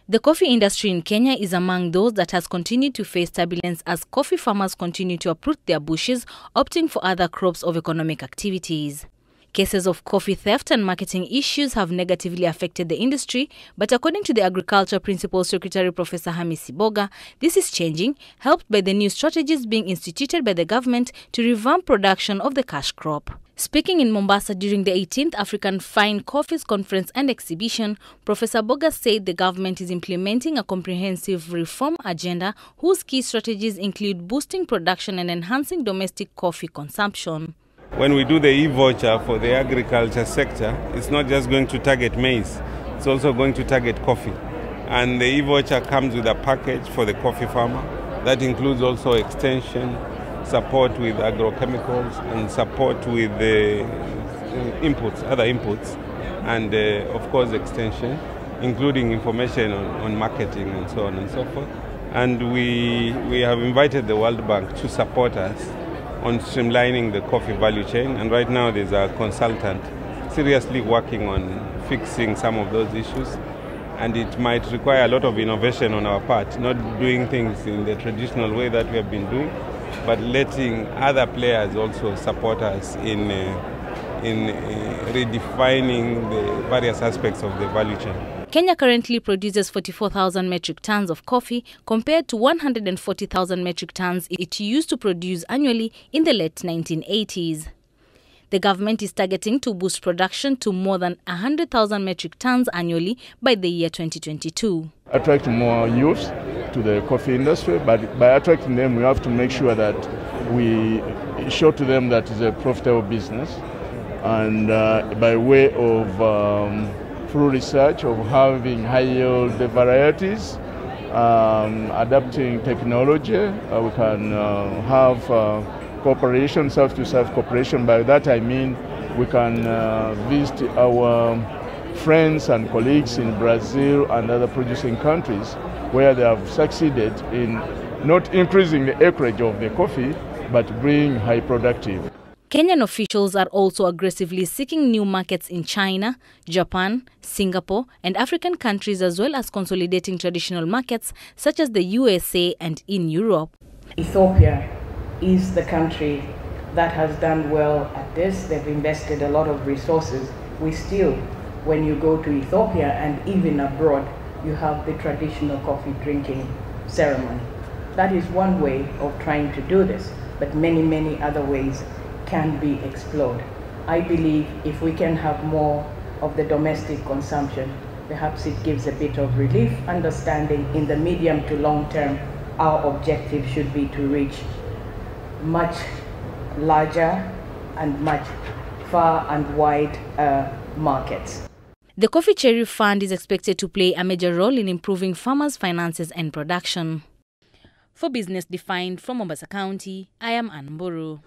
The coffee industry in Kenya is among those that has continued to face turbulence as coffee farmers continue to uproot their bushes, opting for other crops of economic activities. Cases of coffee theft and marketing issues have negatively affected the industry, but according to the Agriculture Principal Secretary Prof Hamadi Boga, this is changing, helped by the new strategies being instituted by the government to revamp production of the cash crop. Speaking in Mombasa during the 18th African Fine Coffees Conference and Exhibition, Professor Boga said the government is implementing a comprehensive reform agenda whose key strategies include boosting production and enhancing domestic coffee consumption. When we do the e-voucher for the agriculture sector, it's not just going to target maize, it's also going to target coffee. And the e-voucher comes with a package for the coffee farmer. That includes also extension, support with agrochemicals, and support with the other inputs, and of course extension, including information on marketing and so on and so forth. And we have invited the World Bank to support us on streamlining the coffee value chain, and right now there's a consultant seriously working on fixing some of those issues, and it might require a lot of innovation on our part, not doing things in the traditional way that we have been doing, but letting other players also support us in redefining the various aspects of the value chain. Kenya currently produces 44,000 metric tons of coffee compared to 140,000 metric tons it used to produce annually in the late 1980s. The government is targeting to boost production to more than 100,000 metric tons annually by the year 2022. Attract more youth to the coffee industry, but by attracting them, we have to make sure that we show to them that it's a profitable business, and by way of through research of having high yield varieties, adapting technology, we can have cooperation, self-to-self cooperation. By that I mean we can visit our friends and colleagues in Brazil and other producing countries where they have succeeded in not increasing the acreage of the coffee, but being high productive. Kenyan officials are also aggressively seeking new markets in China, Japan, Singapore, and African countries, as well as consolidating traditional markets such as the USA and in Europe. Ethiopia is the country that has done well at this. They've invested a lot of resources. We still, when you go to Ethiopia and even abroad, you have the traditional coffee drinking ceremony. That is one way of trying to do this, but many other ways can be explored. I believe if we can have more of the domestic consumption, perhaps it gives a bit of relief, understanding in the medium to long term, our objective should be to reach much larger and much far and wide markets. The Coffee Cherry Fund is expected to play a major role in improving farmers' finances and production. For Business Defined from Mombasa County, I am Anne Mburu.